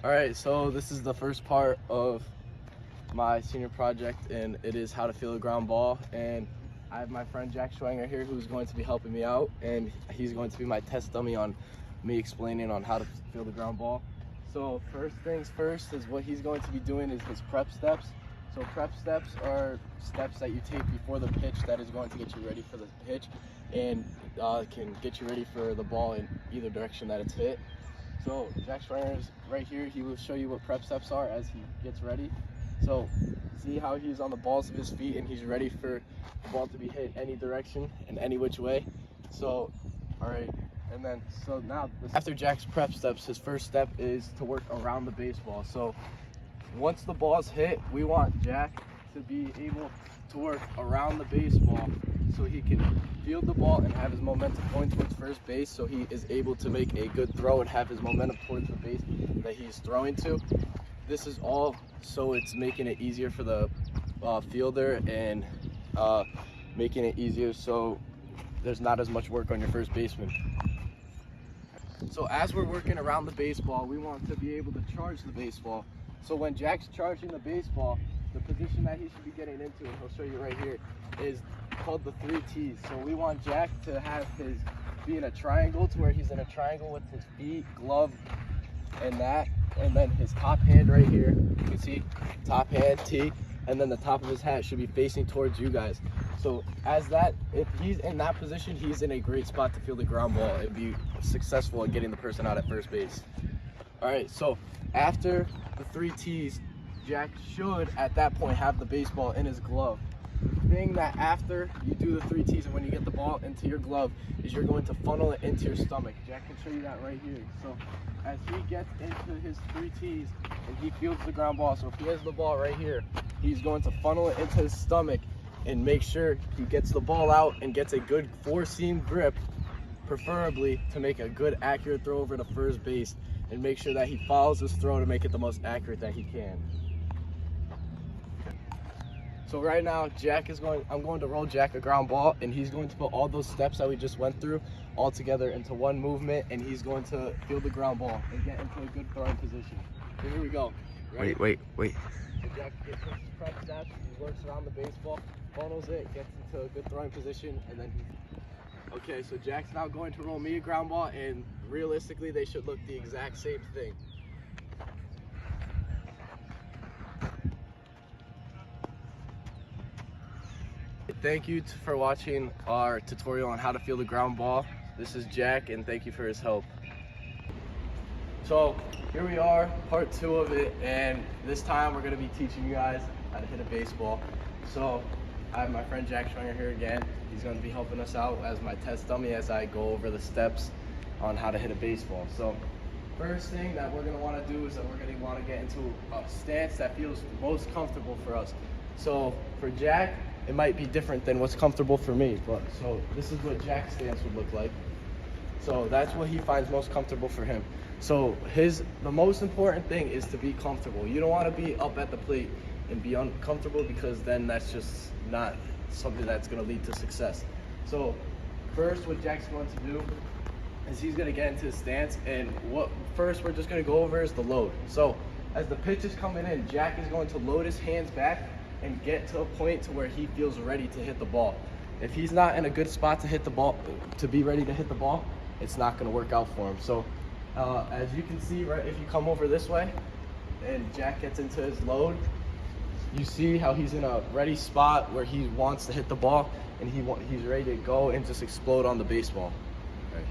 All right, so this is the first part of my senior project, and it is how to field a ground ball. And I have my friend Jack Schwanger here who's going to be helping me out, and he's going to be my test dummy on me explaining on how to field a ground ball. So first things first is what he's going to be doing is his prep steps. So prep steps are steps that you take before the pitch that is going to get you ready for the pitch and can get you ready for the ball in either direction that it's hit. So Jack Schwanger is right here. He will show you what prep steps are as he gets ready. So see how he's on the balls of his feet and he's ready for the ball to be hit any direction and any which way. So, all right. And then, so now after Jack's prep steps, his first step is to work around the baseball. So once the ball's hit, we want Jack to be able to work around the baseball so he can field the ball and have his momentum going towards first base, so he is able to make a good throw and have his momentum towards the base that he's throwing to. This is all so it's making it easier for the fielder and making it easier so there's not as much work on your first baseman. So as we're working around the baseball, we want to be able to charge the baseball. So when Jack's charging the baseball, the position that he should be getting into, and he'll show you right here, is called the 3 T's. So we want Jack to have his be in a triangle to where he's in a triangle with his feet, glove, and that, and then his top hand right here. You can see top hand T, and then the top of his hat should be facing towards you guys. So as that, if he's in that position, he's in a great spot to field the ground ball and be successful at getting the person out at first base. All right, so after the 3 T's, Jack should at that point have the baseball in his glove. The thing that after you do the 3 T's and when you get the ball into your glove is you're going to funnel it into your stomach. Jack can show you that right here. So as he gets into his 3 T's and he fields the ground ball, so if he has the ball right here, he's going to funnel it into his stomach and make sure he gets the ball out and gets a good 4-seam grip, preferably to make a good accurate throw over to first base, and make sure that he follows his throw to make it the most accurate that he can. So right now, I'm going to roll Jack a ground ball, and he's going to put all those steps that we just went through all together into one movement, and he's going to field the ground ball and get into a good throwing position. So here we go. Ready? Wait. So Jack gets his prep steps, he works around the baseball, funnels it, gets into a good throwing position, and then okay, so Jack's now going to roll me a ground ball, and realistically, they should look the exact same thing. Thank you for watching our tutorial on how to field a ground ball. This is Jack, and thank you for his help. So here we are, part 2 of it, and this time we're going to be teaching you guys how to hit a baseball. So I have my friend Jack Schwanger here again. He's going to be helping us out as my test dummy as I go over the steps on how to hit a baseball. So first thing that we're going to want to do is that we're going to want to get into a stance that feels most comfortable for us. So for Jack, it might be different than what's comfortable for me, but so this is what Jack's stance would look like. So that's what he finds most comfortable for him. So the most important thing is to be comfortable. You don't want to be up at the plate and be uncomfortable, because then that's just not something that's going to lead to success. So first, what Jack's going to do is he's going to get into his stance, and what first we're just going to go over is the load. So as the pitch is coming in, Jack is going to load his hands back and get to a point to where he feels ready to hit the ball. If he's not in a good spot to hit the ball, to be ready to hit the ball, it's not going to work out for him. So as you can see, right, if you come over this way and Jack gets into his load, you see how he's in a ready spot where he wants to hit the ball, and he's ready to go and just explode on the baseball. Right.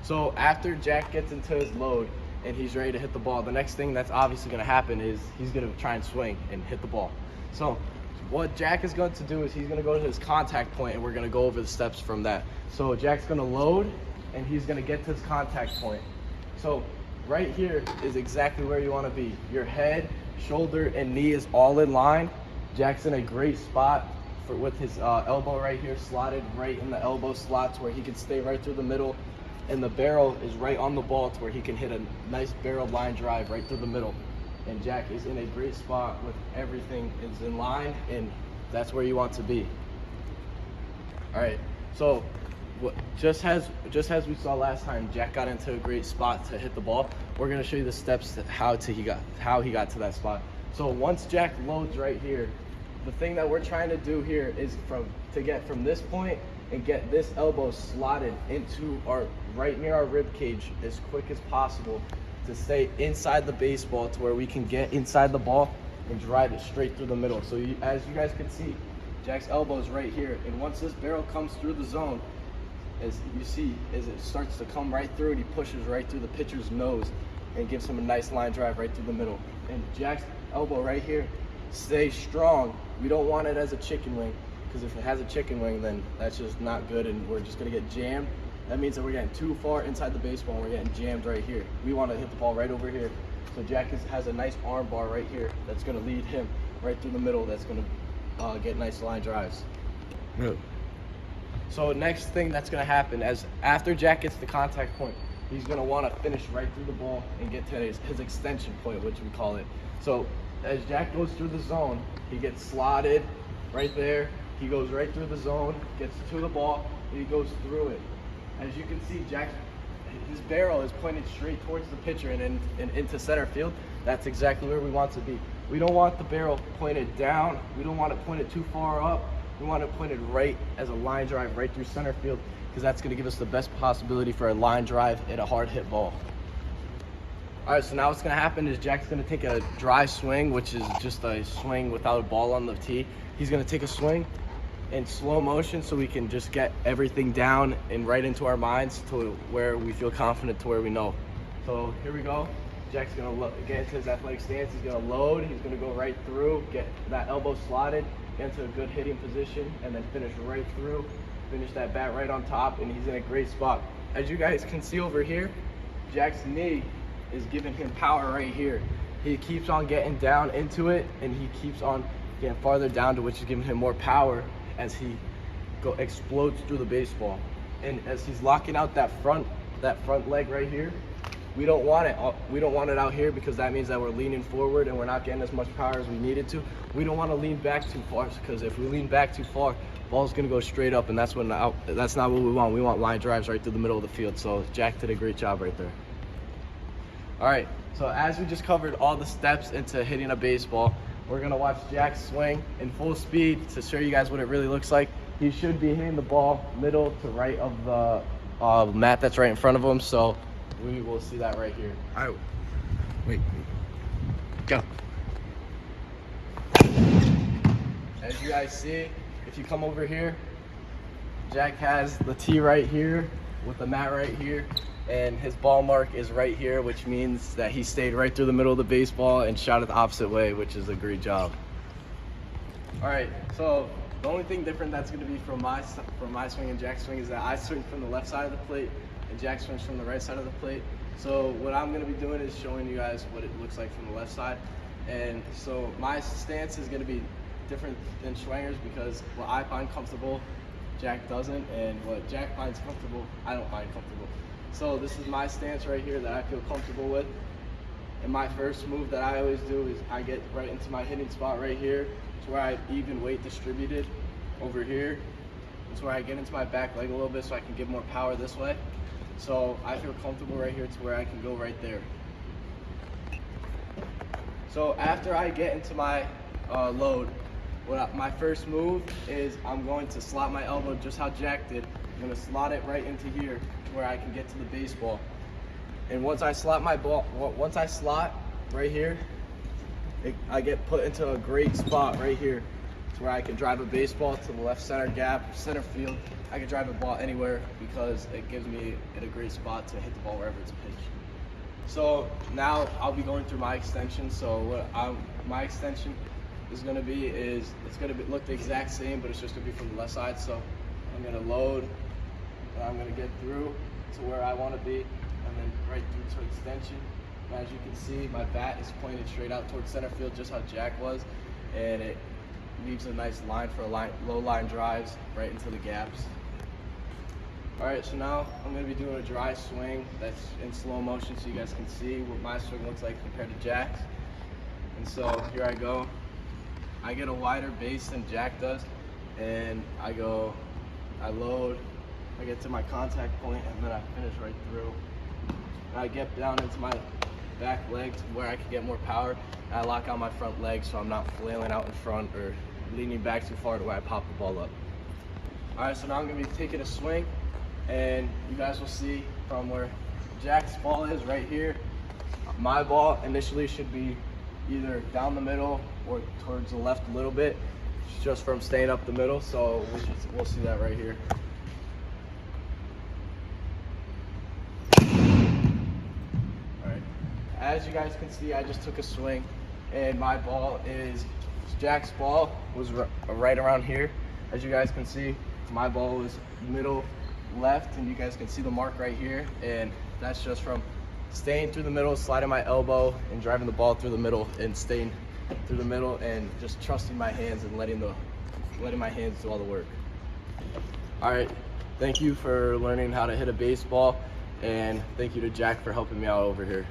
So after Jack gets into his load and he's ready to hit the ball, the next thing that's obviously going to happen is he's going to try and swing and hit the ball. So what Jack is going to do is he's going to go to his contact point, and we're going to go over the steps from that. So Jack's going to load, and he's going to get to his contact point. So right here is exactly where you want to be. Your head, shoulder, and knee is all in line. Jack's in a great spot with his elbow right here slotted right in the elbow slot to where he can stay right through the middle, and the barrel is right on the ball to where he can hit a nice barrel line drive right through the middle. And Jack is in a great spot with everything is in line, and that's where you want to be. All right, so just as we saw last time, Jack got into a great spot to hit the ball. We're gonna show you the steps that how he got to that spot. So once Jack loads right here, the thing that we're trying to do here is to get from this point and get this elbow slotted into right near our rib cage as quick as possible to stay inside the baseball to where we can get inside the ball and drive it straight through the middle. So as you guys can see, Jack's elbow is right here, and once this barrel comes through the zone, as you see, as it starts to come right through it, he pushes right through the pitcher's nose and gives him a nice line drive right through the middle. And Jack's elbow right here, stay strong. We don't want it as a chicken wing, because if it has a chicken wing, then that's just not good, and we're just gonna get jammed. That means that we're getting too far inside the baseball and we're getting jammed right here. We want to hit the ball right over here. So Jack has a nice arm bar right here that's gonna lead him right through the middle. That's gonna get nice line drives. Really? So next thing that's gonna happen is after Jack gets the contact point, he's gonna want to finish right through the ball and get to his extension point, which we call it. So as Jack goes through the zone, he gets slotted right there. He goes right through the zone, gets to the ball, and he goes through it. As you can see, his barrel is pointed straight towards the pitcher and into center field. That's exactly where we want to be. We don't want the barrel pointed down. We don't want it pointed too far up. We want it pointed right as a line drive right through center field, because that's going to give us the best possibility for a line drive and a hard hit ball. All right, so now what's going to happen is Jack's going to take a dry swing, which is just a swing without a ball on the tee. He's going to take a swing in slow motion so we can just get everything down and right into our minds to where we feel confident, to where we know. So here we go. Jack's gonna get into his athletic stance. He's gonna load. He's gonna go right through, get that elbow slotted, get into a good hitting position, and then finish right through. Finish that bat right on top, and he's in a great spot. As you guys can see over here, Jack's knee is giving him power right here. He keeps on getting down into it, and he keeps on getting farther down to, which is giving him more power as he explodes through the baseball. And as he's locking out that front leg right here, we don't want it out here, because that means that we're leaning forward and we're not getting as much power as we needed to. We don't want to lean back too far, because if we lean back too far, ball's gonna go straight up, and that's not what we want. We want line drives right through the middle of the field. So Jack did a great job right there. All right, so as we just covered all the steps into hitting a baseball, we're gonna watch Jack swing in full speed to show you guys what it really looks like. He should be hitting the ball middle to right of the mat that's right in front of him. So we will see that right here. All right. Wait. Go. As you guys see, if you come over here, Jack has the tee right here with the mat right here, and his ball mark is right here, which means that he stayed right through the middle of the baseball and shot it the opposite way, which is a great job. All right, so the only thing different that's going to be from my swing and Jack's swing is that I swing from the left side of the plate and Jack swings from the right side of the plate. So what I'm going to be doing is showing you guys what it looks like from the left side. And so my stance is going to be different than Schwanger's, because what I find comfortable, Jack doesn't, and what Jack finds comfortable, I don't find comfortable. So this is my stance right here that I feel comfortable with. And my first move that I always do is I get right into my hitting spot right here, to where I even weight distributed over here. It's where I get into my back leg a little bit so I can give more power this way. So I feel comfortable right here to where I can go right there. So after I get into my load, my first move is I'm going to slot my elbow just how Jack did. I'm going to slot it right into here to where I can get to the baseball. And once I slot right here, I get put into a great spot right here to where I can drive a baseball to the left center gap, center field. I can drive a ball anywhere, because it gives me a great spot to hit the ball wherever it's pitched. So now I'll be going through my extension. So my extension is going to be it's going to look the exact same, but it's just going to be from the left side. So I'm going to load, and I'm going to get through to where I want to be, and then right through to extension. And as you can see, my bat is pointed straight out towards center field, just how Jack was, and it leaves a nice line for low line drives right into the gaps. All right, so now I'm going to be doing a dry swing that's in slow motion so you guys can see what my swing looks like compared to Jack's. And so here I go. I get a wider base than Jack does, and I load, I get to my contact point, and then I finish right through. And I get down into my back leg to where I can get more power, and I lock out my front leg so I'm not flailing out in front or leaning back too far to where I pop the ball up. All right, so now I'm gonna be taking a swing, and you guys will see from where Jack's ball is right here. My ball initially should be either down the middle or towards the left a little bit, just from staying up the middle. So we'll see that right here. All right. As you guys can see, I just took a swing, and my ball is Jack's ball was right around here. As you guys can see, my ball was middle left, and you guys can see the mark right here, and that's just from staying through the middle, sliding my elbow and driving the ball through the middle, and staying through the middle and just trusting my hands and letting my hands do all the work. All right, thank you for learning how to hit a baseball, and thank you to Jack for helping me out over here.